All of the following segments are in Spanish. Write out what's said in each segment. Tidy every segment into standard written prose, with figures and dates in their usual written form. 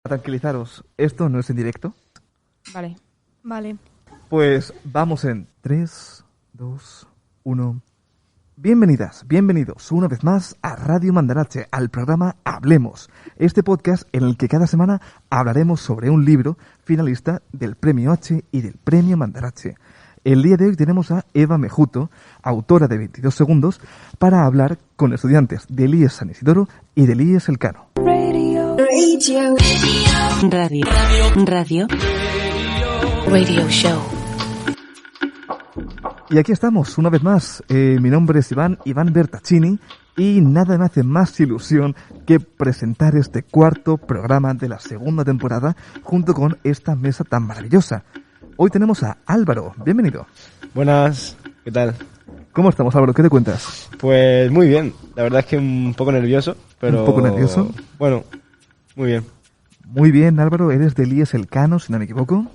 Tranquilizaros, esto no es en directo. Vale. Pues vamos en 3, 2, 1. Bienvenidas, bienvenidos una vez más a Radio Mandarache, al programa Hablemos, este podcast en el que cada semana hablaremos sobre un libro finalista del Premio H y del Premio Mandarache. El día de hoy tenemos a Eva Mejuto, autora de 22 segundos, para hablar con estudiantes del IES San Isidoro y del IES Elcano. Radio Show. Y aquí estamos, una vez más. Mi nombre es Iván Bertaccini y nada me hace más ilusión que presentar este cuarto programa de la segunda temporada junto con esta mesa tan maravillosa. Hoy tenemos a Álvaro, bienvenido. Buenas, ¿qué tal? ¿Cómo estamos, Álvaro? ¿Qué te cuentas? Pues muy bien, la verdad es que un poco nervioso, pero... ¿Un poco nervioso? Bueno, muy bien. Muy bien, Álvaro, eres del IES Elcano, si no me equivoco.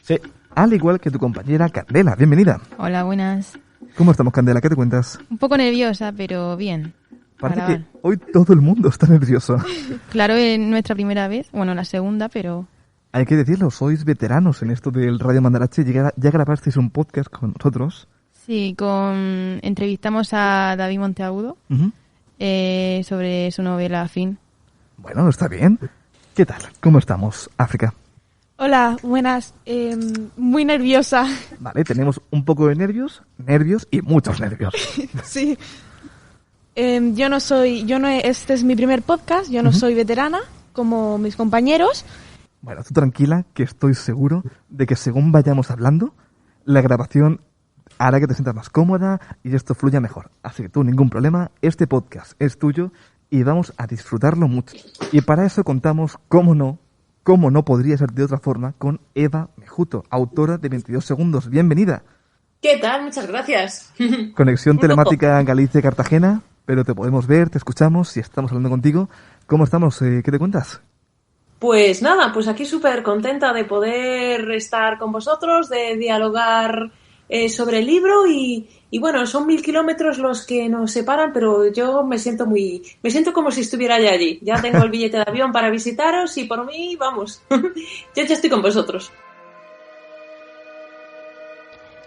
Sí. Al igual que tu compañera Candela, bienvenida. Hola, buenas. ¿Cómo estamos, Candela? ¿Qué te cuentas? Un poco nerviosa, pero bien. Parece que hoy todo el mundo está nervioso. Claro, es nuestra primera vez, bueno, la segunda, pero... Hay que decirlo, sois veteranos en esto del Radio Mandarache, ya grabasteis un podcast con nosotros. Sí, entrevistamos a David Monteagudo sobre su novela Fin. Bueno, está bien. ¿Qué tal? ¿Cómo estamos, África? Hola, buenas. Muy nerviosa. Vale, tenemos un poco de nervios y muchos nervios. Sí. Este es mi primer podcast, yo no soy veterana como mis compañeros. Bueno, tú tranquila, que estoy seguro de que según vayamos hablando, la grabación hará que te sientas más cómoda y esto fluya mejor. Así que tú, ningún problema, este podcast es tuyo y vamos a disfrutarlo mucho. Y para eso contamos, cómo no podría ser de otra forma, con Eva Mejuto, autora de 22 segundos. Bienvenida. ¿Qué tal? Muchas gracias. Conexión telemática Galicia-Cartagena, pero te podemos ver, te escuchamos y estamos hablando contigo. ¿Cómo estamos? ¿Qué te cuentas? Pues nada, pues aquí súper contenta de poder estar con vosotros, de dialogar sobre el libro y bueno, son 1000 kilómetros los que nos separan, pero yo me siento como si estuviera ya allí. Ya tengo el billete de avión para visitaros y por mí, vamos, yo ya estoy con vosotros.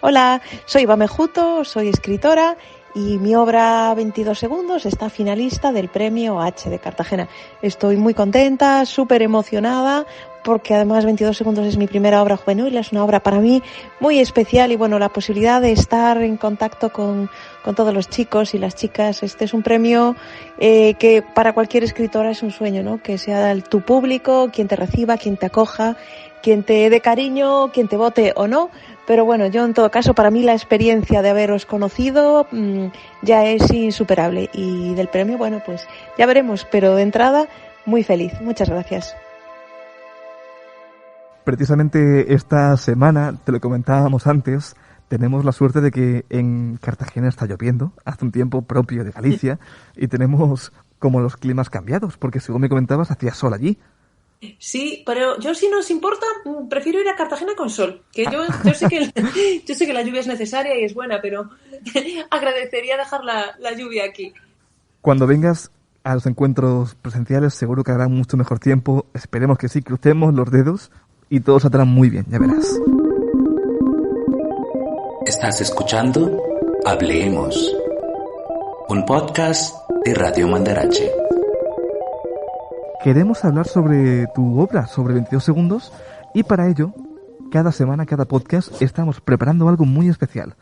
Hola, soy Eva Mejuto, soy escritora y mi obra 22 segundos está finalista del Premio H de Cartagena. Estoy muy contenta, súper emocionada, porque además 22 segundos es mi primera obra juvenil, es una obra para mí muy especial y bueno, la posibilidad de estar en contacto con todos los chicos y las chicas, este es un premio que para cualquier escritora es un sueño, ¿no? Que sea tu público, quien te reciba, quien te acoja, quien te dé cariño, quien te vote o no. Pero bueno, yo en todo caso, para mí la experiencia de haberos conocido ya es insuperable. Y del premio, bueno, pues ya veremos. Pero de entrada, muy feliz. Muchas gracias. Precisamente esta semana, te lo comentábamos antes, tenemos la suerte de que en Cartagena está lloviendo, hace un tiempo propio de Galicia, y tenemos como los climas cambiados, porque según me comentabas, hacía sol allí. Sí, pero yo, si no os importa, prefiero ir a Cartagena con sol. Que yo sé que la lluvia es necesaria y es buena, pero agradecería dejar la lluvia aquí. Cuando vengas a los encuentros presenciales, seguro que hará mucho mejor tiempo. Esperemos que sí, crucemos los dedos y todo saldrá muy bien, ya verás. Estás escuchando Hablemos, un podcast de Radio Mandarache. Queremos hablar sobre tu obra, sobre 22 segundos, y para ello, cada semana, cada podcast, estamos preparando algo muy especial.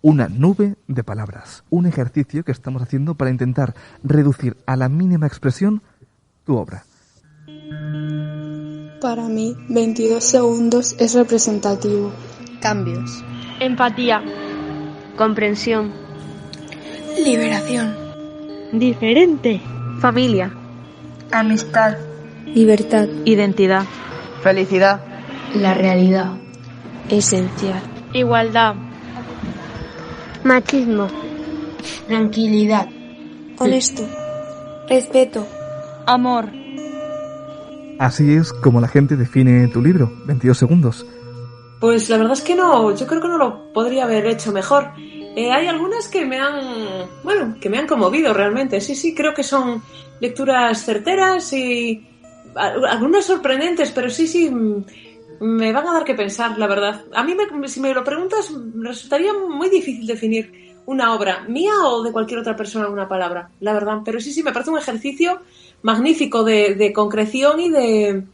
Una nube de palabras, un ejercicio que estamos haciendo para intentar reducir a la mínima expresión tu obra. Para mí, 22 segundos es representativo. Cambios. Empatía. Comprensión. Liberación. Diferente. Familia. Amistad. Libertad. Identidad. Felicidad. La realidad. Esencial. Igualdad. Machismo. Tranquilidad. Honesto. Respeto. Amor. Así es como la gente define tu libro, 22 segundos. Pues la verdad es que no, yo creo que no lo podría haber hecho mejor. Hay algunas que me han conmovido realmente. Sí, creo que son lecturas certeras y algunos sorprendentes, pero sí, me van a dar que pensar, la verdad. A mí, si me lo preguntas, me resultaría muy difícil definir una obra mía o de cualquier otra persona en una palabra, la verdad. Pero sí, me parece un ejercicio magnífico de concreción y de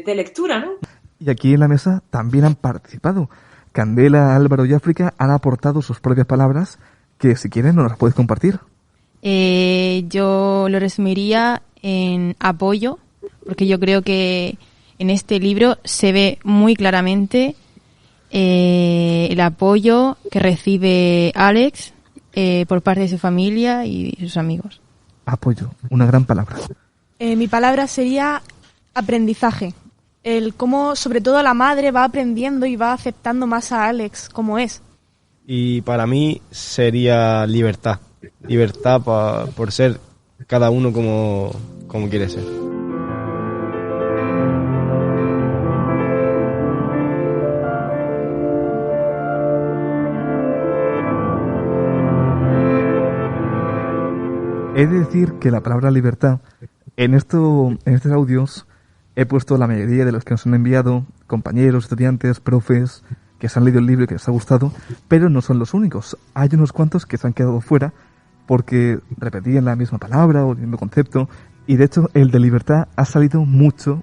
lectura, ¿no? Y aquí en la mesa también han participado. Candela, Álvaro y África han aportado sus propias palabras que, si quieren, nos las puedes compartir. Yo lo resumiría en apoyo, porque yo creo que en este libro se ve muy claramente el apoyo que recibe Alex por parte de su familia y sus amigos. Apoyo, una gran palabra. Mi palabra sería aprendizaje. El cómo, sobre todo, la madre va aprendiendo y va aceptando más a Alex como es. Y para mí sería libertad. Libertad por ser cada uno como quiere ser. He de decir que la palabra libertad, en estos audios, he puesto la mayoría de los que nos han enviado, compañeros, estudiantes, profes, que se han leído el libro y que les ha gustado, pero no son los únicos. Hay unos cuantos que se han quedado fuera porque repetían la misma palabra o el mismo concepto, y de hecho el de libertad ha salido mucho.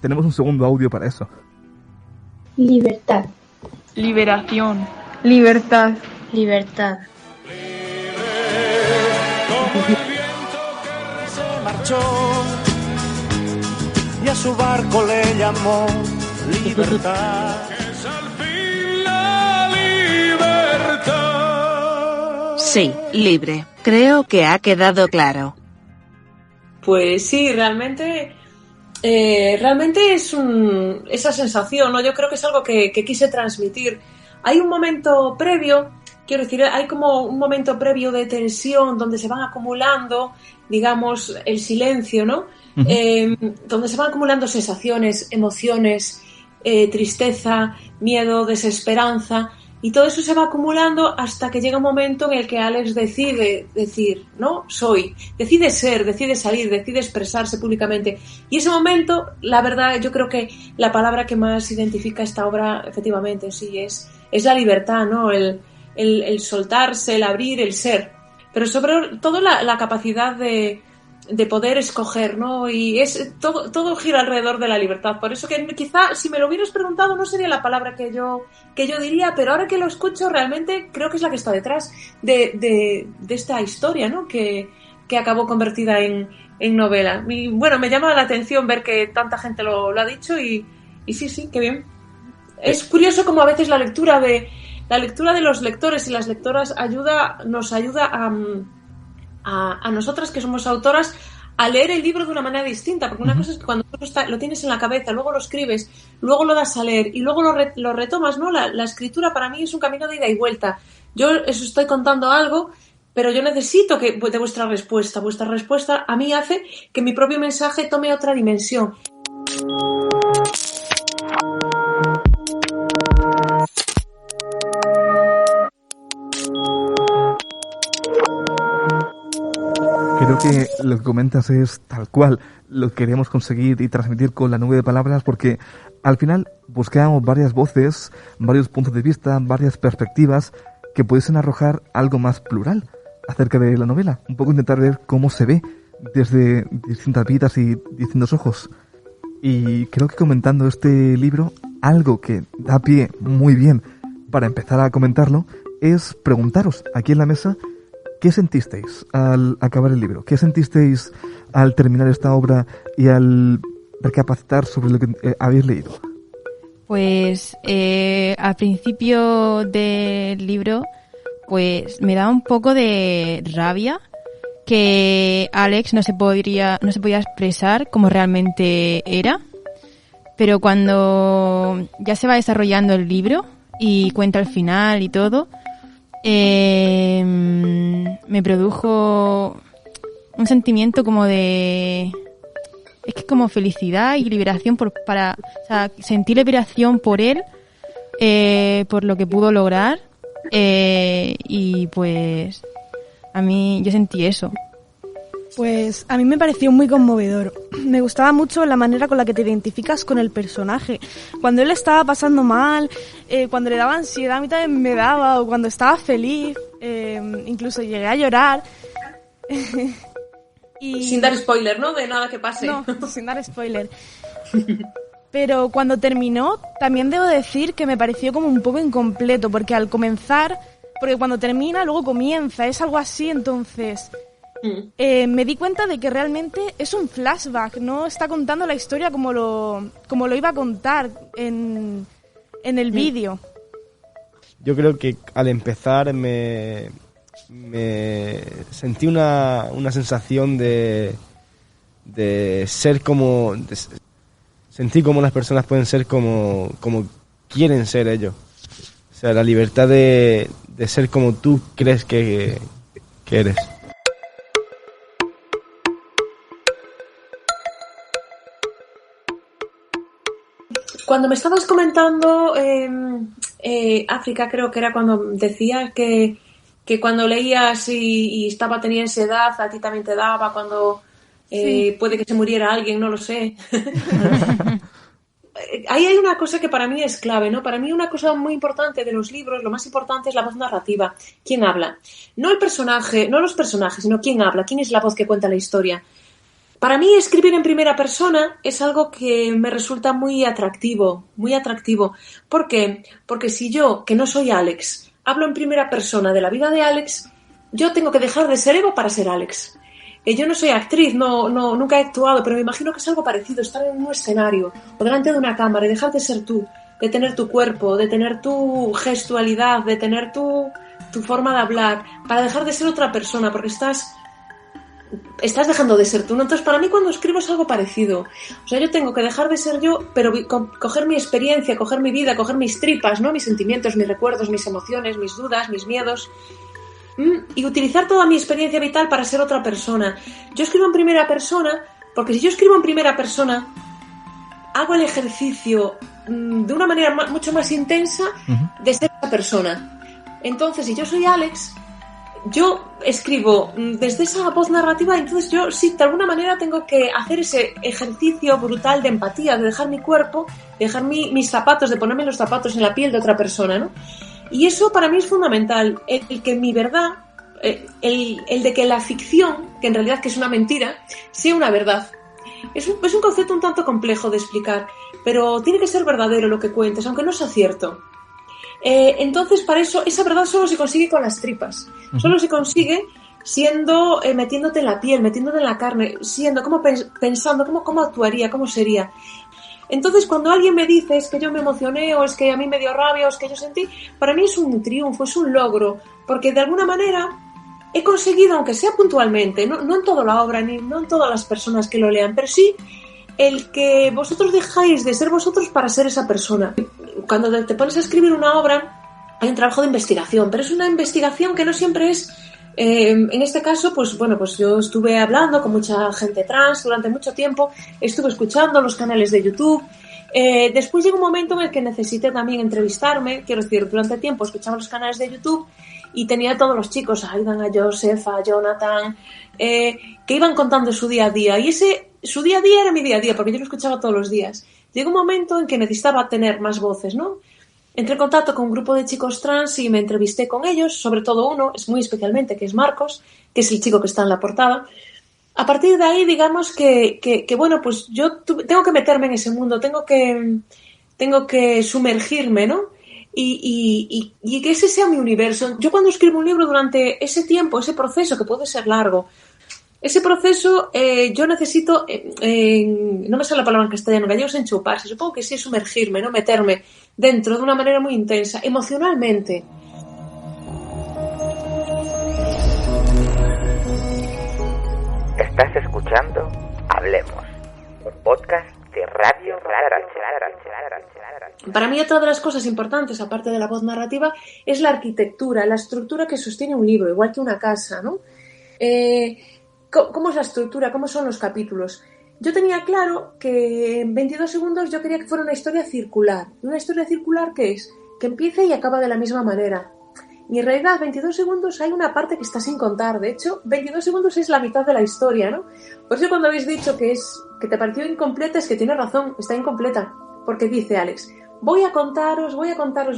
Tenemos un segundo audio para eso. Libertad. Liberación. Libertad. Libertad. Como el viento que se marchó y a su barco le llamó libertad. Es al fin la libertad. Sí, libre. Creo que ha quedado claro. Pues sí, realmente es esa sensación, ¿no? Yo creo que es algo que quise transmitir. Hay un momento previo. Quiero decir, hay como un momento previo de tensión donde se van acumulando, digamos, el silencio, ¿no? Uh-huh. Donde se van acumulando sensaciones, emociones, tristeza, miedo, desesperanza, y todo eso se va acumulando hasta que llega un momento en el que Alex decide decir, ¿no? Soy. Decide ser, decide salir, decide expresarse públicamente. Y ese momento, la verdad, yo creo que la palabra que más identifica esta obra, efectivamente, sí, es la libertad, ¿no? El soltarse, el abrir, el ser, pero sobre todo la capacidad de poder escoger, ¿no? Y es todo gira alrededor de la libertad. Por eso que quizá si me lo hubieras preguntado no sería la palabra que yo diría, pero ahora que lo escucho realmente creo que es la que está detrás de esta historia, ¿no? Que acabó convertida en novela. Y bueno, me llama la atención ver que tanta gente lo ha dicho y sí, qué bien. Es curioso como a veces la lectura de los lectores y las lectoras nos ayuda a nosotras que somos autoras a leer el libro de una manera distinta, porque una cosa es que cuando lo tienes en la cabeza, luego lo escribes, luego lo das a leer y luego lo retomas, ¿no? La escritura para mí es un camino de ida y vuelta. Yo os estoy contando algo, pero yo necesito de vuestra respuesta. Vuestra respuesta a mí hace que mi propio mensaje tome otra dimensión. Creo que lo que comentas es tal cual lo que queremos conseguir y transmitir con la nube de palabras, porque al final buscamos varias voces, varios puntos de vista, varias perspectivas que pudiesen arrojar algo más plural acerca de la novela. Un poco intentar ver cómo se ve desde distintas vidas y distintos ojos. Y creo que comentando este libro, algo que da pie muy bien para empezar a comentarlo es preguntaros aquí en la mesa ¿qué sentisteis al acabar el libro? ¿Qué sentisteis al terminar esta obra y al recapacitar sobre lo que habéis leído? Pues al principio del libro pues me da un poco de rabia que Alex no se podía expresar como realmente era, pero cuando ya se va desarrollando el libro y cuenta el final y todo, me produjo un sentimiento como de... Es que como felicidad y liberación o sea, sentí liberación por él, por lo que pudo lograr, y pues a mí yo sentí eso. Pues a mí me pareció muy conmovedor. Me gustaba mucho la manera con la que te identificas con el personaje. Cuando él estaba pasando mal, cuando le daba ansiedad, a mí también me daba, o cuando estaba feliz, incluso llegué a llorar. Y... Sin dar spoiler, ¿no? De nada que pase. No, sin dar spoiler. Pero cuando terminó, también debo decir que me pareció como un poco incompleto, porque al comenzar, porque cuando termina, luego comienza, es algo así, entonces... me di cuenta de que realmente es un flashback, no está contando la historia como lo iba a contar en el vídeo. Yo creo que al empezar me sentí una sensación de ser como... sentí como las personas pueden ser como quieren ser ellos. O sea, la libertad de ser como tú crees que eres. Cuando me estabas comentando África, creo que era cuando decías que cuando leías y tenía esa edad, a ti también te daba, cuando sí. Puede que se muriera alguien, no lo sé. Ahí hay una cosa que para mí es clave, ¿no? Para mí una cosa muy importante de los libros, lo más importante es la voz narrativa. ¿Quién habla? No el personaje, no los personajes, sino quién habla, quién es la voz que cuenta la historia. Para mí escribir en primera persona es algo que me resulta muy atractivo, muy atractivo. ¿Por qué? Porque si yo, que no soy Alex, hablo en primera persona de la vida de Alex, yo tengo que dejar de ser Eva para ser Alex. Yo no soy actriz, nunca he actuado, pero me imagino que es algo parecido, estar en un escenario o delante de una cámara y dejar de ser tú, de tener tu cuerpo, de tener tu gestualidad, de tener tu forma de hablar, para dejar de ser otra persona, porque estás dejando de ser tú, ¿no? Entonces, para mí cuando escribo es algo parecido. O sea, yo tengo que dejar de ser yo, pero coger mi experiencia, coger mi vida, coger mis tripas, ¿no? Mis sentimientos, mis recuerdos, mis emociones, mis dudas, mis miedos, y utilizar toda mi experiencia vital para ser otra persona. Yo escribo en primera persona, porque si yo escribo en primera persona, hago el ejercicio de una manera mucho más intensa de ser esa persona. Entonces, si yo soy Alex... yo escribo desde esa voz narrativa, entonces yo sí, de alguna manera tengo que hacer ese ejercicio brutal de empatía, de dejar mi cuerpo, de dejar mis zapatos, de ponerme los zapatos en la piel de otra persona, ¿no? Y eso para mí es fundamental, el que mi verdad, el de que la ficción, que en realidad que es una mentira, sea una verdad. Es un concepto un tanto complejo de explicar, pero tiene que ser verdadero lo que cuentes, aunque no sea cierto. Entonces, para eso, esa verdad solo se consigue con las tripas. Solo se consigue siendo, metiéndote en la piel, metiéndote en la carne, siendo, como pensando, cómo actuaría, cómo sería. Entonces, cuando alguien me dice es que yo me emocioné, o es que a mí me dio rabia, o es que yo sentí, para mí es un triunfo, es un logro, porque de alguna manera he conseguido, aunque sea puntualmente, no en toda la obra, ni no en todas las personas que lo lean, pero sí el que vosotros dejáis de ser vosotros para ser esa persona. Cuando te pones a escribir una obra, hay un trabajo de investigación, pero es una investigación que no siempre es... en este caso, pues yo estuve hablando con mucha gente trans durante mucho tiempo, estuve escuchando los canales de YouTube. Después llegó un momento en el que necesité también entrevistarme, quiero decir, durante tiempo escuchaba los canales de YouTube y tenía a todos los chicos, a Aidan, a Joseph, a Jonathan, que iban contando su día a día, y su día a día era mi día a día, porque yo lo escuchaba todos los días. Llegó un momento en que necesitaba tener más voces, ¿no? Entré en contacto con un grupo de chicos trans y me entrevisté con ellos, sobre todo uno, es muy especialmente, que es Marcos, que es el chico que está en la portada. A partir de ahí, digamos que pues yo tengo que meterme en ese mundo, tengo que sumergirme, ¿no? Y que ese sea mi universo. Yo cuando escribo un libro durante ese tiempo, ese proceso, que puede ser largo, ese proceso yo necesito, no me sale la palabra en castellano, en gallego es enchuparse, supongo que sí es sumergirme, ¿no? Meterme dentro de una manera muy intensa, emocionalmente. Estás escuchando Hablemos, un podcast de Radio Mandarache. Para mí otra de las cosas importantes, aparte de la voz narrativa, es la arquitectura, la estructura que sostiene un libro, igual que una casa, ¿no? ¿Cómo es la estructura? ¿Cómo son los capítulos? Yo tenía claro que en 22 segundos yo quería que fuera una historia circular. ¿Una historia circular qué es? Que empiece y acaba de la misma manera. Y en realidad 22 segundos hay una parte que está sin contar. De hecho, 22 segundos es la mitad de la historia, ¿no? Por eso cuando habéis dicho que te pareció incompleta, es que tiene razón, está incompleta. Porque dice Alex, voy a contaros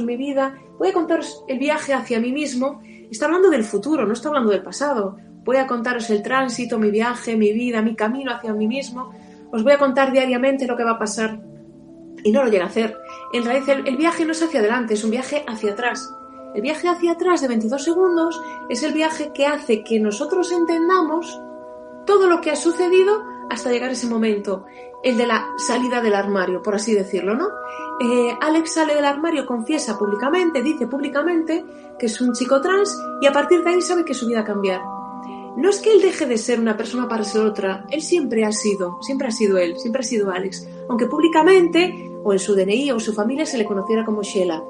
mi vida, voy a contaros el viaje hacia mí mismo. Está hablando del futuro, no está hablando del pasado. Voy a contaros el tránsito, mi viaje, mi vida, mi camino hacia mí mismo. Os voy a contar diariamente lo que va a pasar. Y no lo llega a hacer. En realidad el viaje no es hacia adelante, es un viaje hacia atrás. El viaje hacia atrás de 22 segundos es el viaje que hace que nosotros entendamos todo lo que ha sucedido hasta llegar a ese momento. El de la salida del armario, por así decirlo, ¿no? Alex sale del armario, confiesa públicamente, dice públicamente que es un chico trans y a partir de ahí sabe que su vida va a cambiar. No es que él deje de ser una persona para ser otra, él siempre ha sido él, siempre ha sido Alex, aunque públicamente o en su DNI o en su familia se le conociera como Sheila.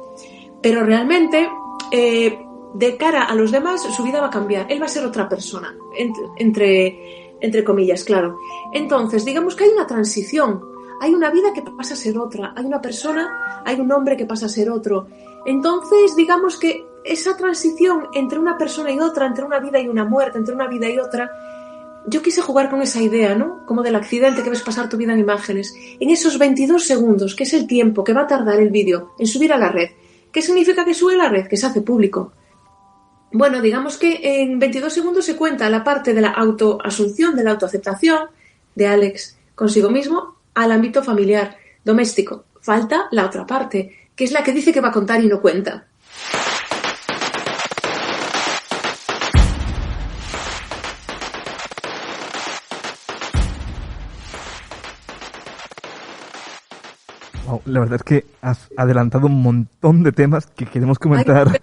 Pero realmente, de cara a los demás, su vida va a cambiar, él va a ser otra persona, entre comillas, claro. Entonces, digamos que hay una transición, hay una vida que pasa a ser otra, hay una persona, hay un hombre que pasa a ser otro. Entonces, digamos que esa transición entre una persona y otra, entre una vida y una muerte, entre una vida y otra, yo quise jugar con esa idea, ¿no? Como del accidente que ves pasar tu vida en imágenes. En esos 22 segundos, que es el tiempo que va a tardar el vídeo en subir a la red. ¿Qué significa que sube a la red? Que se hace público. Bueno, digamos que en 22 segundos se cuenta la parte de la autoasunción, de la autoaceptación de Alex consigo mismo al ámbito familiar, doméstico. Falta la otra parte, que es la que dice que va a contar y no cuenta. Wow, la verdad es que has adelantado un montón de temas que queremos comentar.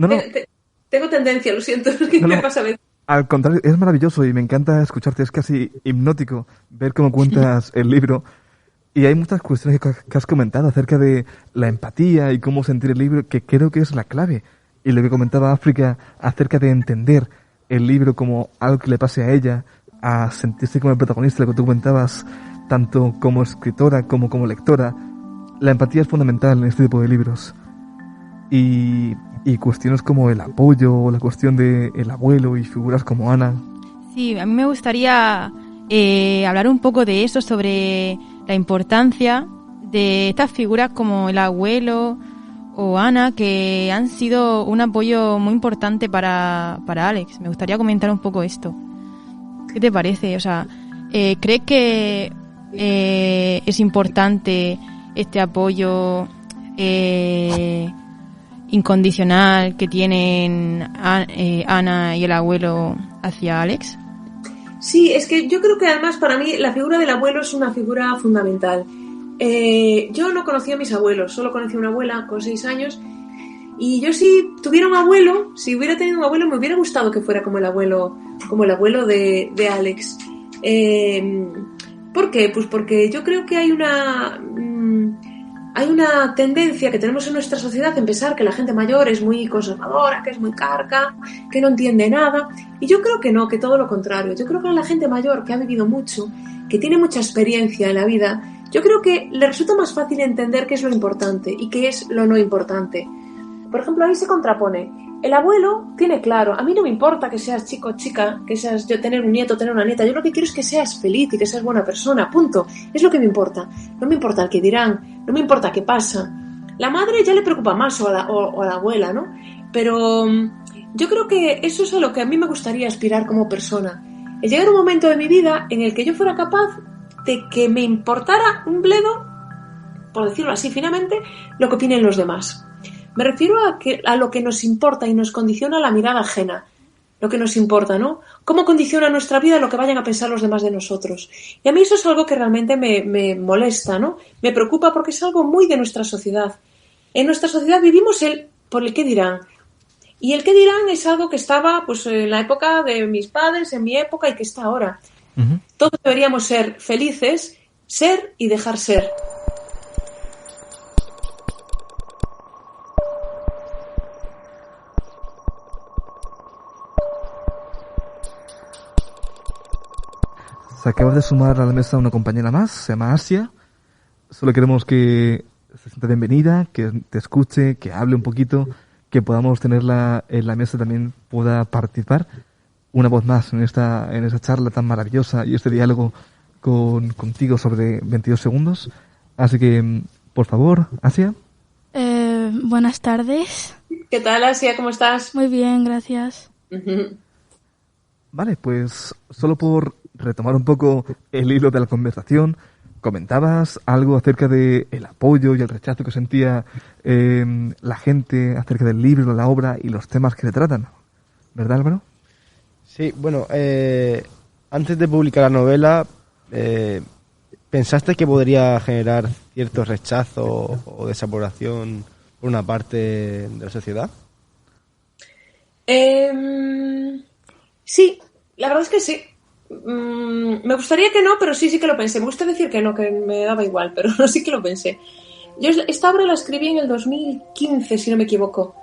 Ay, tengo tendencia, lo siento, me pasa a veces. Al contrario, es maravilloso y me encanta escucharte, es casi hipnótico ver cómo cuentas el libro. Y hay muchas cuestiones que has comentado acerca de la empatía y cómo sentir el libro, que creo que es la clave. Y lo que comentaba África acerca de entender el libro como algo que le pase a ella, a sentirse como el protagonista, lo que tú comentabas, tanto como escritora como lectora. La empatía es fundamental en este tipo de libros. Y cuestiones como el apoyo, o la cuestión de el abuelo y figuras como Ana. Sí, a mí me gustaría hablar un poco de eso, sobre la importancia de estas figuras como el abuelo o Ana, que han sido un apoyo muy importante para Alex. Me gustaría comentar un poco esto. ¿Qué te parece? O sea, ¿crees que es importante este apoyo incondicional que tienen Ana y el abuelo hacia Alex? Sí, es que yo creo que además para mí la figura del abuelo es una figura fundamental. Yo no conocía a mis abuelos, solo conocí a una abuela con 6 años y yo si tuviera un abuelo, si hubiera tenido un abuelo, me hubiera gustado que fuera como el abuelo de Alex. ¿Por qué? Pues porque yo creo que hay una tendencia que tenemos en nuestra sociedad en pensar que la gente mayor es muy conservadora, que es muy carca, que no entiende nada. Y yo creo que no, que todo lo contrario. Yo creo que a la gente mayor que ha vivido mucho, que tiene mucha experiencia en la vida, yo creo que le resulta más fácil entender qué es lo importante y qué es lo no importante. Por ejemplo, ahí se contrapone. El abuelo tiene claro, a mí no me importa que seas chico o chica, que seas yo tener un nieto, tener una nieta, yo lo que quiero es que seas feliz y que seas buena persona, punto. Es lo que me importa. No me importa el que dirán, no me importa qué pasa. La madre ya le preocupa más o a la abuela, ¿no? Pero yo creo que eso es a lo que a mí me gustaría aspirar como persona. El llegar a un momento de mi vida en el que yo fuera capaz de que me importara un bledo, por decirlo así finamente, lo que opinen los demás. Me refiero a lo que nos importa y nos condiciona la mirada ajena. Lo que nos importa, ¿no? Cómo condiciona nuestra vida lo que vayan a pensar los demás de nosotros. Y a mí eso es algo que realmente me molesta, ¿no? Me preocupa porque es algo muy de nuestra sociedad. En nuestra sociedad vivimos por el qué dirán. Y el qué dirán es algo que estaba pues en la época de mis padres, en mi época y que está ahora. Uh-huh. Todos deberíamos ser felices, ser y dejar ser. Se acaba de sumar a la mesa una compañera más, se llama Asia. Solo queremos que se sienta bienvenida, que te escuche, que hable un poquito, que podamos tenerla en la mesa también pueda participar una voz más en esta charla tan maravillosa y este diálogo contigo sobre 22 segundos. Así que, por favor, Asia. Buenas tardes. ¿Qué tal, Asia? ¿Cómo estás? Muy bien, gracias. Vale, pues solo por retomar un poco el hilo de la conversación, comentabas algo acerca de el apoyo y el rechazo que sentía la gente acerca del libro, la obra y los temas que se tratan, ¿verdad, Álvaro? Sí, bueno, antes de publicar la novela, ¿pensaste que podría generar cierto rechazo o desaprobación por una parte de la sociedad? Sí, la verdad es que sí. Me gustaría que no, pero sí que lo pensé. Me gusta decir que no, que me daba igual, pero no, sí que lo pensé. Yo esta obra la escribí en el 2015, si no me equivoco.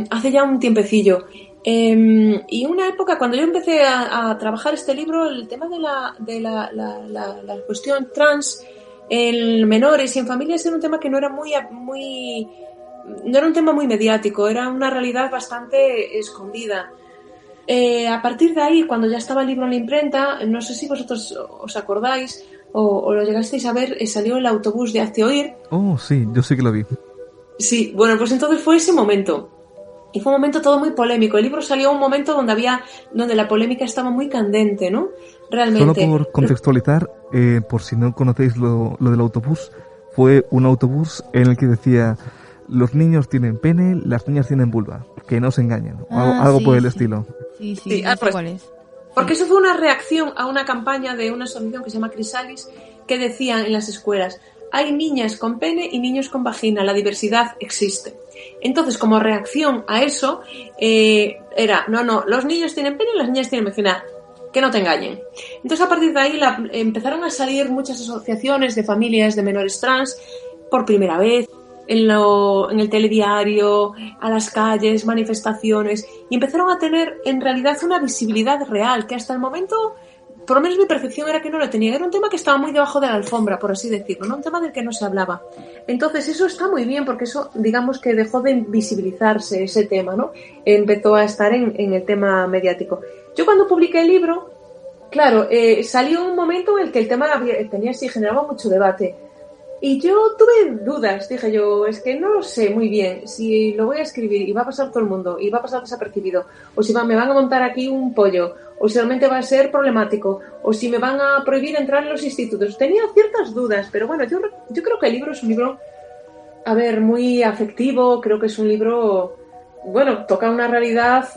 Hace ya un tiempecillo. Y una época, cuando yo empecé a trabajar este libro, el tema de la cuestión trans en menores y en familias era un tema que no era no era un tema muy mediático, era una realidad bastante escondida. A partir de ahí, cuando ya estaba el libro en la imprenta, no sé si vosotros os acordáis o lo llegasteis a ver, salió el autobús de Hazte Oír. Oh, sí, yo sí que lo vi. Sí, bueno, pues entonces fue ese momento. Y fue un momento todo muy polémico. El libro salió en un momento donde la polémica estaba muy candente, ¿no? Realmente. Solo por contextualizar, por si no conocéis lo del autobús, fue un autobús en el que decía: los niños tienen pene, las niñas tienen vulva. Que no se engañen. Algo por el estilo. Sí, pues, ¿cuál es? Porque eso fue una reacción a una campaña de una asociación que se llama Crisalis, que decía en las escuelas: hay niñas con pene y niños con vagina, la diversidad existe. Entonces, como reacción a eso, era, no, los niños tienen pene y las niñas tienen vagina, que no te engañen. Entonces, a partir de ahí empezaron a salir muchas asociaciones de familias de menores trans por primera vez, en el telediario, a las calles, manifestaciones, y empezaron a tener en realidad una visibilidad real, que hasta el momento, por lo menos mi percepción era que no lo tenía. Era un tema que estaba muy debajo de la alfombra, por así decirlo, ¿no? Un tema del que no se hablaba. Entonces eso está muy bien, porque eso, digamos que dejó de visibilizarse ese tema, ¿no? Empezó a estar en el tema mediático. Yo cuando publiqué el libro, claro, salió un momento en el que el tema generaba mucho debate. Y yo tuve dudas, dije yo, es que no lo sé muy bien si lo voy a escribir y va a pasar todo el mundo y va a pasar desapercibido, o si me van a montar aquí un pollo, o si realmente va a ser problemático, o si me van a prohibir entrar en los institutos. Tenía ciertas dudas, pero bueno, yo creo que el libro es un libro, a ver, muy afectivo. Creo que es un libro, bueno, toca una realidad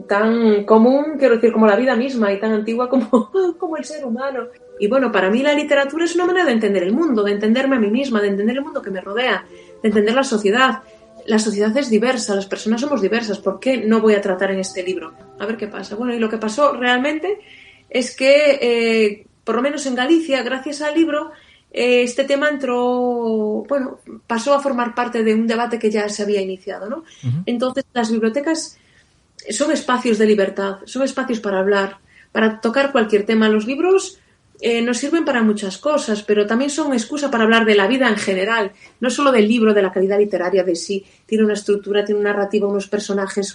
tan común, quiero decir, como la vida misma, y tan antigua como el ser humano. Y bueno, para mí la literatura es una manera de entender el mundo, de entenderme a mí misma, de entender el mundo que me rodea, de entender la sociedad. La sociedad es diversa, las personas somos diversas. ¿Por qué no voy a tratar en este libro? A ver qué pasa. Bueno, y lo que pasó realmente es que, por lo menos en Galicia, gracias al libro, este tema pasó a formar parte de un debate que ya se había iniciado, ¿no? Uh-huh. Entonces, las bibliotecas son espacios de libertad, son espacios para hablar, para tocar cualquier tema. Los libros nos sirven para muchas cosas, pero también son excusa para hablar de la vida en general, no solo del libro, de la calidad literaria de sí. Tiene una estructura, tiene una narrativa, unos personajes,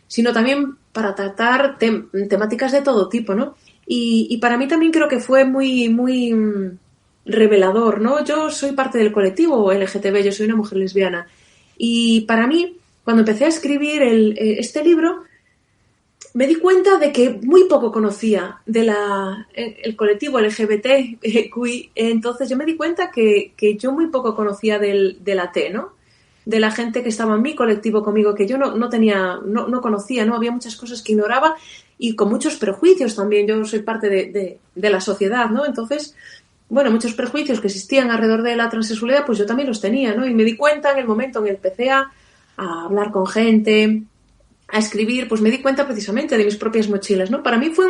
sino también para tratar temáticas de todo tipo, ¿no? Y para mí también creo que fue muy, muy revelador, ¿no? Yo soy parte del colectivo LGTB, yo soy una mujer lesbiana, y para mí, cuando empecé a escribir este libro, me di cuenta de que muy poco conocía el colectivo LGBTQI. Entonces yo me di cuenta que yo muy poco conocía de la T, ¿no? De la gente que estaba en mi colectivo conmigo, que yo no conocía, ¿no? Había muchas cosas que ignoraba y con muchos prejuicios también. Yo soy parte de la sociedad, ¿no? Entonces, bueno, muchos prejuicios que existían alrededor de la transexualidad, pues yo también los tenía, ¿no? Y me di cuenta en el momento en el que empecé a hablar con gente, a escribir, pues me di cuenta precisamente de mis propias mochilas, ¿no? Para mí fue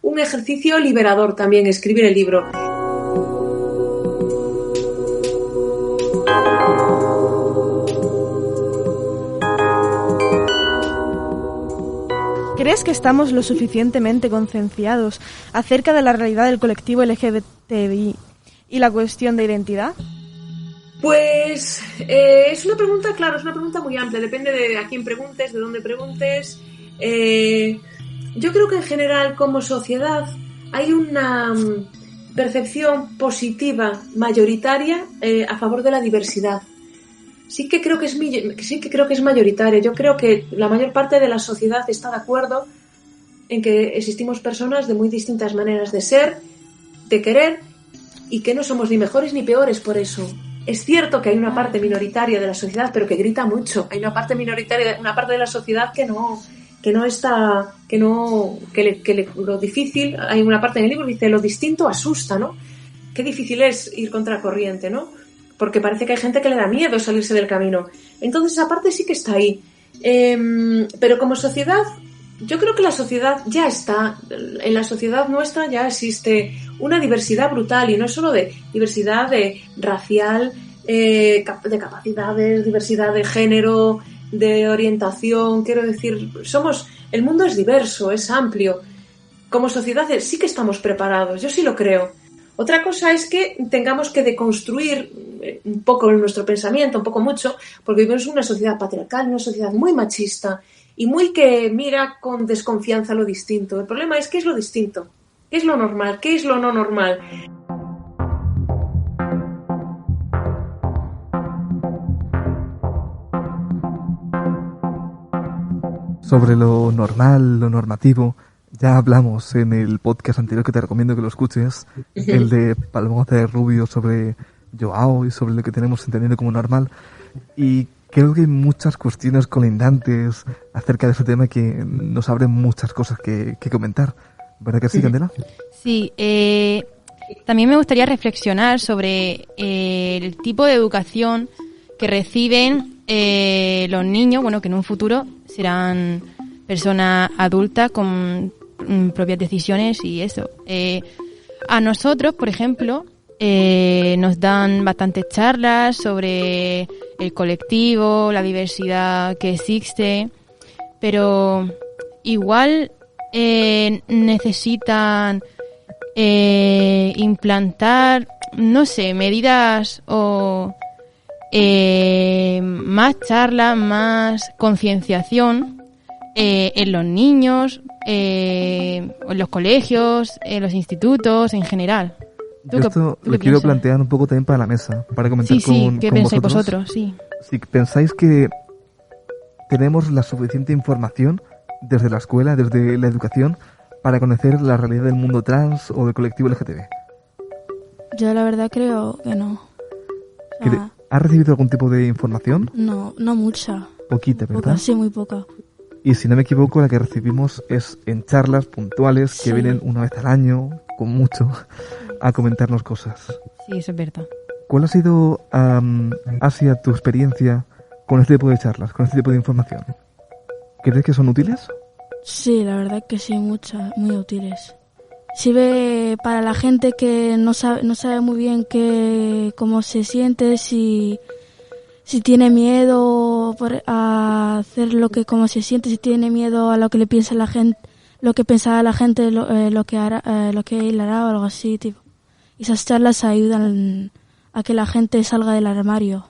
un ejercicio liberador también escribir el libro. ¿Crees que estamos lo suficientemente concienciados acerca de la realidad del colectivo LGBTI y la cuestión de identidad? Pues es una pregunta, claro, es una pregunta muy amplia, depende de a quién preguntes, de dónde preguntes. Yo creo que en general como sociedad hay una percepción positiva mayoritaria a favor de la diversidad. Sí que creo que es mayoritaria. Yo creo que la mayor parte de la sociedad está de acuerdo en que existimos personas de muy distintas maneras de ser, de querer, y que no somos ni mejores ni peores por eso. Es cierto que hay una parte minoritaria de la sociedad, pero que grita mucho. Hay una parte minoritaria, una parte de la sociedad que lo difícil, hay una parte en el libro que dice, lo distinto asusta, ¿no? Qué difícil es ir contra corriente, ¿no? Porque parece que hay gente que le da miedo salirse del camino. Entonces esa parte sí que está ahí. Pero como sociedad, yo creo que la sociedad ya está, en la sociedad nuestra ya existe una diversidad brutal, y no es solo de diversidad de racial, de capacidades, diversidad de género, de orientación, quiero decir, el mundo es diverso, es amplio. Como sociedad sí que estamos preparados, yo sí lo creo. Otra cosa es que tengamos que deconstruir un poco nuestro pensamiento, un poco mucho, porque vivimos en una sociedad patriarcal, una sociedad muy machista y muy que mira con desconfianza lo distinto. El problema es qué es lo distinto, qué es lo normal, qué es lo no normal. Sobre lo normal, lo normativo, ya hablamos en el podcast anterior que te recomiendo que lo escuches, el de Palmoza Rubio sobre Joao y sobre lo que tenemos entendido como normal, y creo que hay muchas cuestiones colindantes acerca de ese tema que nos abren muchas cosas que comentar. ¿Verdad que sí, Candela? Sí, también me gustaría reflexionar sobre el tipo de educación que reciben los niños, bueno, que en un futuro serán personas adultas con propias decisiones y eso. A nosotros, por ejemplo, nos dan bastantes charlas sobre el colectivo, la diversidad que existe, pero igual necesitan implantar, no sé, medidas o más charlas, más concienciación en los niños, en los colegios, en los institutos, en general. Yo esto lo quiero plantear un poco también para la mesa, para comentar con ¿qué pensáis vosotros? Sí. Si pensáis que tenemos la suficiente información desde la escuela, desde la educación, para conocer la realidad del mundo trans o del colectivo LGTB. Yo la verdad creo que no. O sea, ¿has recibido algún tipo de información? No mucha. Poquita, ¿verdad? Poca, sí, muy poca. Y si no me equivoco, la que recibimos es en charlas puntuales que vienen una vez al año, con mucho, a comentarnos cosas. Sí, eso es verdad. ¿Cuál ha sido, Asia, tu experiencia con este tipo de charlas, con este tipo de información? ¿Crees que son útiles? Sí, la verdad que sí, muchas, muy útiles. Sirve para la gente que no sabe muy bien cómo se siente, si tiene miedo a hacer cómo se siente, si tiene miedo a lo que le piensa la gente, lo que pensaba la gente, lo que él hará o algo así, tipo. Y esas charlas ayudan a que la gente salga del armario.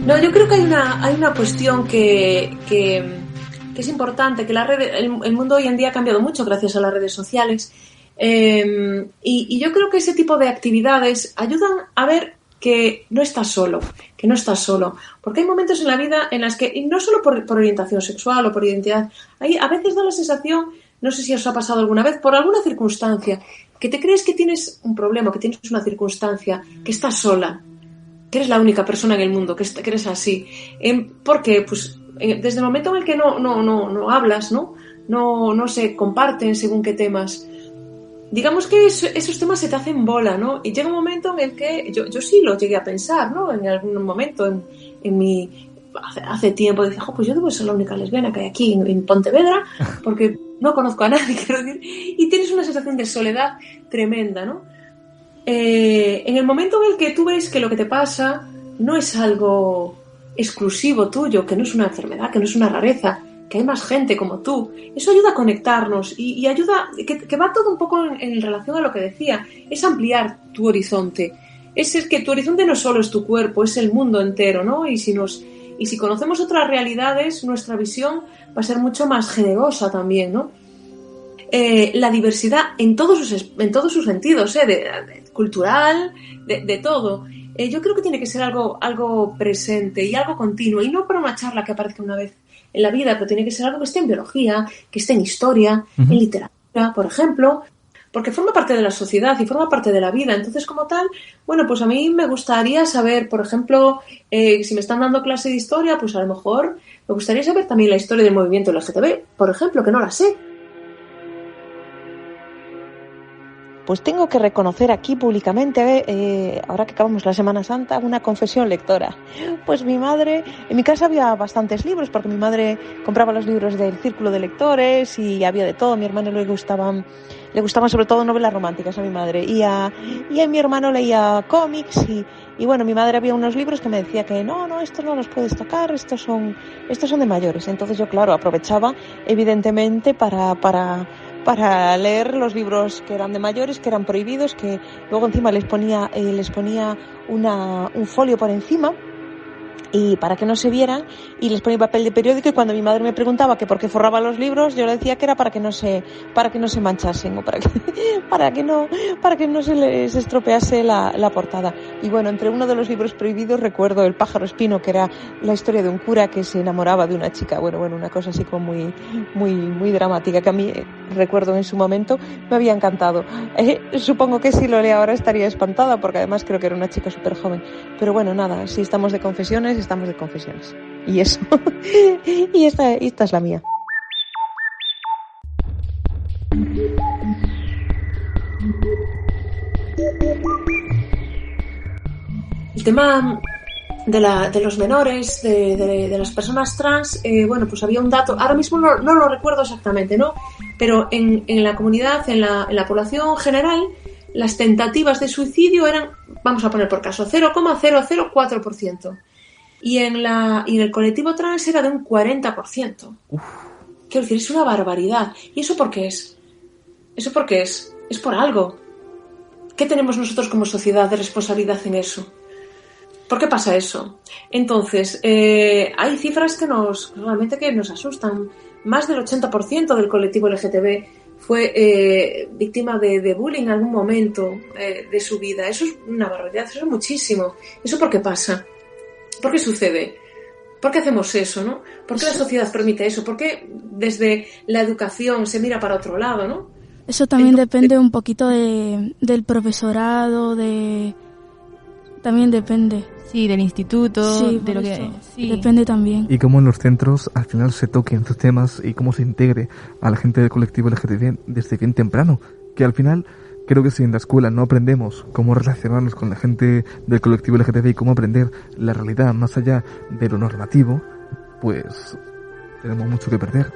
No, yo creo que hay una cuestión que es importante, que el mundo hoy en día ha cambiado mucho gracias a las redes sociales, y yo creo que ese tipo de actividades ayudan a ver que no estás solo, porque hay momentos en la vida en las que, y no solo por orientación sexual o por identidad, a veces da la sensación, no sé si os ha pasado alguna vez, por alguna circunstancia, que te crees que tienes un problema, que tienes una circunstancia, que estás sola, que eres la única persona en el mundo, que eres así. Porque, pues, desde el momento en el que no hablas, no se comparten según qué temas, digamos que esos temas se te hacen bola, ¿no? Y llega un momento en el que yo sí lo llegué a pensar, ¿no? En algún momento hace tiempo, decía, pues yo debo ser la única lesbiana que hay aquí en Pontevedra, porque no conozco a nadie, quiero decir, y tienes una sensación de soledad tremenda, ¿no? En el momento en el que tú ves que lo que te pasa no es algo exclusivo tuyo, que no es una enfermedad, que no es una rareza, que hay más gente como tú, eso ayuda a conectarnos y ayuda, que va todo un poco en relación a lo que decía, es ampliar tu horizonte. Es que tu horizonte no solo es tu cuerpo, es el mundo entero, ¿no? Y si conocemos otras realidades, nuestra visión va a ser mucho más generosa también, ¿no? La diversidad en todos sus sentidos, cultural, de todo. Yo creo que tiene que ser algo presente y algo continuo, y no para una charla que aparezca una vez en la vida, pero tiene que ser algo que esté en biología, que esté en historia, en literatura, por ejemplo, porque forma parte de la sociedad y forma parte de la vida. Entonces, como tal, bueno, pues a mí me gustaría saber, por ejemplo, si me están dando clase de historia, pues a lo mejor me gustaría saber también la historia del movimiento LGTB, por ejemplo, que no la sé. Pues tengo que reconocer aquí públicamente, ahora que acabamos la Semana Santa, una confesión lectora. Pues mi madre, en mi casa había bastantes libros, porque mi madre compraba los libros del Círculo de Lectores y había de todo. A mi hermano le gustaban sobre todo novelas románticas a mi madre, y a mi hermano leía cómics y bueno, mi madre había unos libros que me decía que no, estos no los puedes tocar, estos son de mayores. Entonces yo, claro, aprovechaba evidentemente para leer los libros que eran de mayores, que eran prohibidos, que luego encima les ponía un folio por encima y para que no se vieran, y les ponía papel de periódico, y cuando mi madre me preguntaba que por qué forraba los libros, yo le decía que era para que no se manchasen, o para que no se les estropease la portada. Y bueno, entre uno de los libros prohibidos recuerdo El pájaro espino, que era la historia de un cura que se enamoraba de una chica. Bueno, una cosa así como muy dramática, que a mí, recuerdo en su momento, me había encantado. Supongo que si lo leo ahora estaría espantada, porque además creo que era una chica súper joven. Pero bueno, nada, si estamos de confesiones, estamos de confesiones. Y eso. Y esta es la mía. El tema de los menores, de las personas trans, bueno, pues había un dato, ahora mismo no lo recuerdo exactamente, ¿no? Pero en la comunidad, en la población general, las tentativas de suicidio eran, vamos a poner por caso, 0,004%. Y en el colectivo trans era de un 40%. Quiero decir, es una barbaridad. ¿Y eso por qué es? ¿Eso por qué es? Es por algo. ¿Qué tenemos nosotros como sociedad de responsabilidad en eso? ¿Por qué pasa eso? Entonces, hay cifras que realmente nos asustan. Más del 80% del colectivo LGTB fue víctima de bullying en algún momento de su vida. Eso es una barbaridad, eso es muchísimo. ¿Eso por qué pasa? ¿Por qué sucede? ¿Por qué hacemos eso, no? ¿Por qué la sociedad permite eso? ¿Por qué desde la educación se mira para otro lado, no? Eso también depende un poquito del profesorado, también depende. Sí, del instituto, sí, de lo que... Sí. Depende también. Y cómo en los centros al final se toquen estos temas y cómo se integre a la gente del colectivo LGTB desde bien temprano. Que al final, creo que si en la escuela no aprendemos cómo relacionarnos con la gente del colectivo LGTB y cómo aprender la realidad más allá de lo normativo, pues tenemos mucho que perder.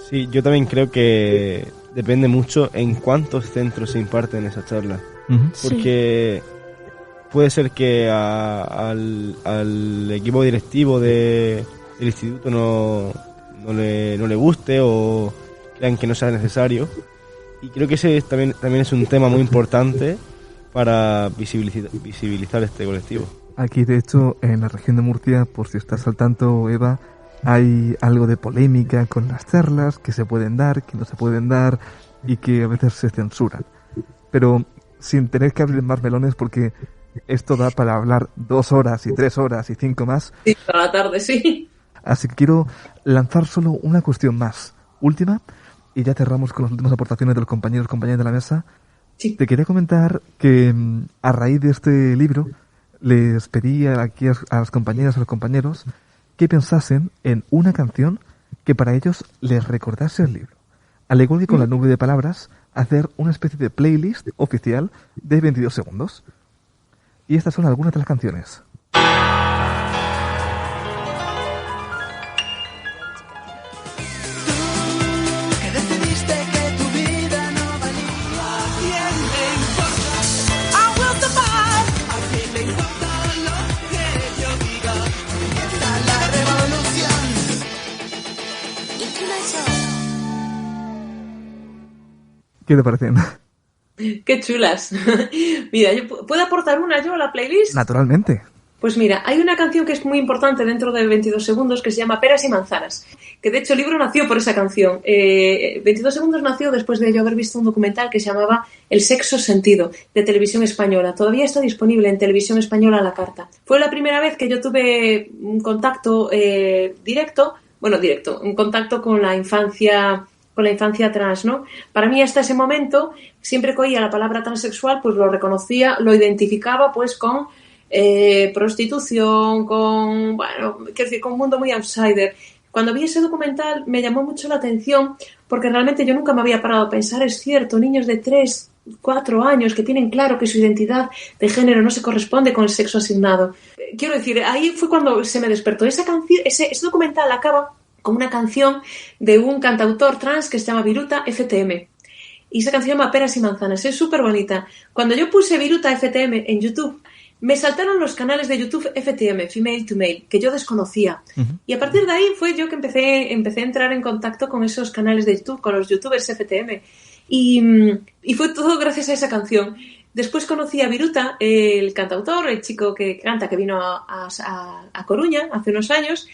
Sí, yo también creo que depende mucho en cuántos centros se imparten esas charlas. Porque puede ser que al equipo directivo del instituto no le guste o crean que no sea necesario. Y creo que ese también es un tema muy importante para visibilizar este colectivo. Aquí, de hecho, en la región de Murcia, por si estás al tanto, Eva, hay algo de polémica con las charlas que se pueden dar, que no se pueden dar y que a veces se censuran. Pero sin tener que abrir más melones, porque esto da para hablar 2 horas y 3 horas y 5 más. Sí, para la tarde, sí. Así que quiero lanzar solo una cuestión más, última, y ya cerramos con las últimas aportaciones de los compañeros de la mesa. Sí. Te quería comentar que a raíz de este libro les pedí aquí a las compañeras y a los compañeros que pensasen en una canción que para ellos les recordase el libro. Al igual que con la nube de palabras, hacer una especie de playlist oficial de 22 segundos. Y estas son algunas de las canciones. ¿Qué te parecen? ¡Qué chulas! Mira, ¿puedo aportar una yo a la playlist? Naturalmente. Pues mira, hay una canción que es muy importante dentro de 22 segundos que se llama Peras y Manzanas, que de hecho el libro nació por esa canción. 22 segundos nació después de yo haber visto un documental que se llamaba El sexo sentido, de Televisión Española. Todavía está disponible en Televisión Española a la carta. Fue la primera vez que yo tuve un contacto un contacto con la infancia trans, ¿no? Para mí hasta ese momento, siempre que oía la palabra transexual, pues lo reconocía, lo identificaba pues con prostitución, con un mundo muy outsider. Cuando vi ese documental me llamó mucho la atención porque realmente yo nunca me había parado a pensar, es cierto, niños de 3, 4 años que tienen claro que su identidad de género no se corresponde con el sexo asignado. Quiero decir, ahí fue cuando se me despertó. Esa canción, ese documental acaba con una canción de un cantautor trans que se llama Viruta FTM. Y esa canción se llama Peras y Manzanas, es súper bonita. Cuando yo puse Viruta FTM en YouTube, me saltaron los canales de YouTube FTM, Female to Male, que yo desconocía. Uh-huh. Y a partir de ahí fue yo que empecé a entrar en contacto con esos canales de YouTube, con los youtubers FTM. Y fue todo gracias a esa canción. Después conocí a Viruta, el cantautor, el chico que canta, que vino a Coruña hace unos años.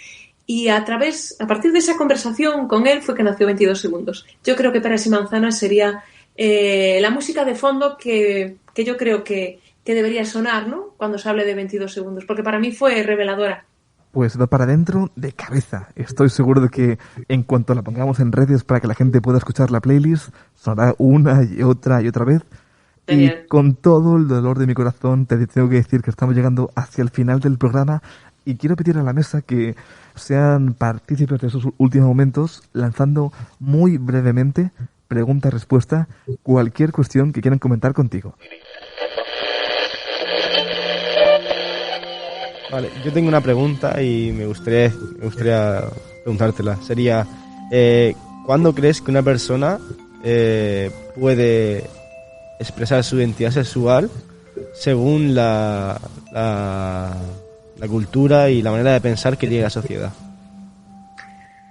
Y a partir de esa conversación con él fue que nació 22 segundos. Yo creo que Peras y Manzanas sería la música de fondo que yo creo que debería sonar, ¿no? Cuando se hable de 22 segundos, porque para mí fue reveladora. Pues va para adentro de cabeza. Estoy seguro de que en cuanto la pongamos en redes para que la gente pueda escuchar la playlist, sonará una y otra vez. Genial. Y con todo el dolor de mi corazón te tengo que decir que estamos llegando hacia el final del programa y quiero pedir a la mesa que sean partícipes de esos últimos momentos lanzando muy brevemente, pregunta-respuesta, cualquier cuestión que quieran comentar contigo. Vale, yo tengo una pregunta y me gustaría preguntártela. Sería, ¿cuándo crees que una persona puede expresar su identidad sexual según la cultura y la manera de pensar que tiene la sociedad?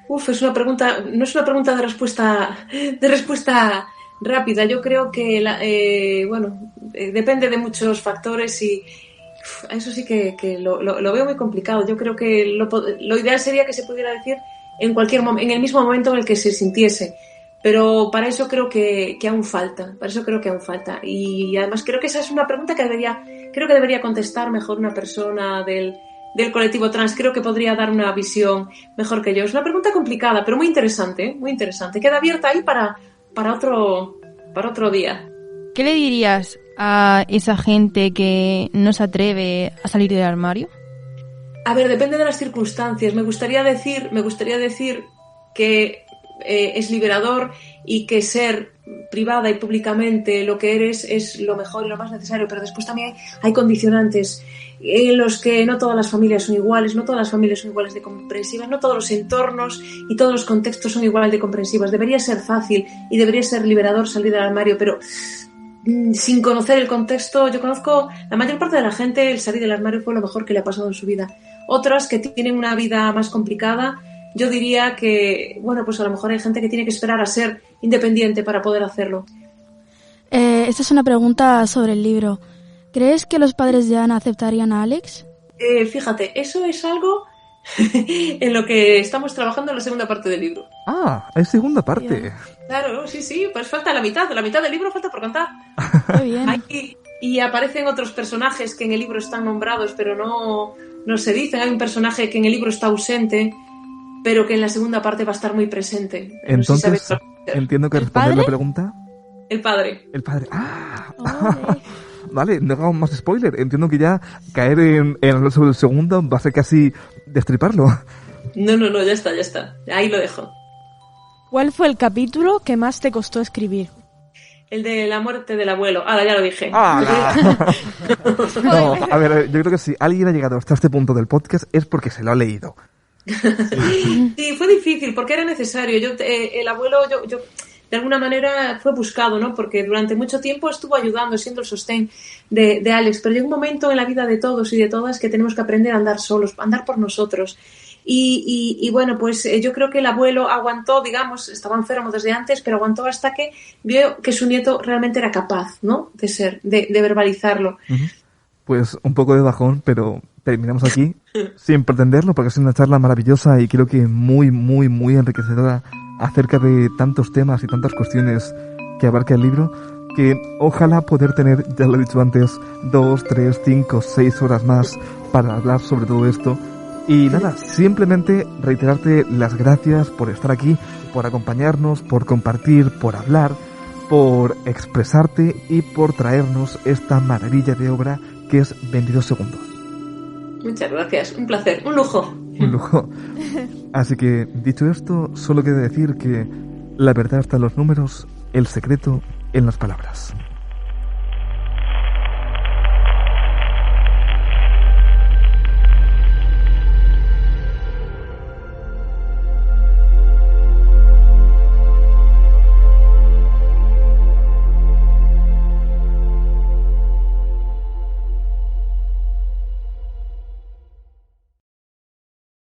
Es una pregunta, no es una pregunta de respuesta rápida. Yo creo que depende de muchos factores y eso sí que lo veo muy complicado. Yo creo que lo ideal sería que se pudiera decir en el mismo momento en el que se sintiese. Pero para eso creo que aún falta. Y además creo que esa es una pregunta que debería contestar mejor una persona del colectivo trans. Creo que podría dar una visión mejor que yo. Es una pregunta complicada, pero muy interesante, ¿eh? Muy interesante. Queda abierta ahí para otro día. ¿Qué le dirías a esa gente que no se atreve a salir del armario? A ver, depende de las circunstancias. Me gustaría decir que es liberador y que ser privada y públicamente lo que eres es lo mejor y lo más necesario, pero después también hay condicionantes en los que no todas las familias son iguales, no todas las familias son iguales de comprensivas, no todos los entornos y todos los contextos son igual de comprensivos. Debería ser fácil y debería ser liberador salir del armario, pero sin conocer el contexto. Yo conozco la mayor parte de la gente, el salir del armario fue lo mejor que le ha pasado en su vida. Otras que tienen una vida más complicada, yo diría que, pues a lo mejor hay gente que tiene que esperar a ser independiente para poder hacerlo. Esta es una pregunta sobre el libro. ¿Crees que los padres de Ana aceptarían a Alex? Fíjate, eso es algo en lo que estamos trabajando en la segunda parte del libro. Ah, hay segunda parte. Yeah. Claro, sí, pues falta la mitad del libro falta por contar. Muy bien. Y aparecen otros personajes que en el libro están nombrados, pero no se dicen. Hay un personaje que en el libro está ausente, pero que en la segunda parte va a estar muy presente. Entonces, no sé si entiendo que responder la pregunta. El padre. ¡Ah! Vale, no hagamos más spoiler. Entiendo que ya caer en hablar sobre el segundo va a ser casi destriparlo. No, ya está. Ahí lo dejo. ¿Cuál fue el capítulo que más te costó escribir? El de la muerte del abuelo. Ya lo dije. No, a ver, yo creo que si alguien ha llegado hasta este punto del podcast es porque se lo ha leído. Sí, fue difícil porque era necesario. El abuelo, yo de alguna manera fue buscado, ¿no? Porque durante mucho tiempo estuvo ayudando, siendo el sostén de Alex, pero llega un momento en la vida de todos y de todas que tenemos que aprender a andar solos, a andar por nosotros. y bueno, pues yo creo que el abuelo aguantó, digamos, estaba enfermo desde antes, pero aguantó hasta que vio que su nieto realmente era capaz, ¿no? De verbalizarlo. Pues un poco de bajón, pero terminamos aquí sin pretenderlo, porque es una charla maravillosa y creo que muy, muy, muy enriquecedora acerca de tantos temas y tantas cuestiones que abarca el libro, que ojalá poder tener, ya lo he dicho antes, 2, 3, 5, 6 horas más para hablar sobre todo esto. Y nada, simplemente reiterarte las gracias por estar aquí, por acompañarnos, por compartir, por hablar, por expresarte y por traernos esta maravilla de obra que es 22 segundos. Muchas gracias, un placer, un lujo. Un lujo. Así que, dicho esto, solo queda decir que la verdad está en los números, el secreto en las palabras.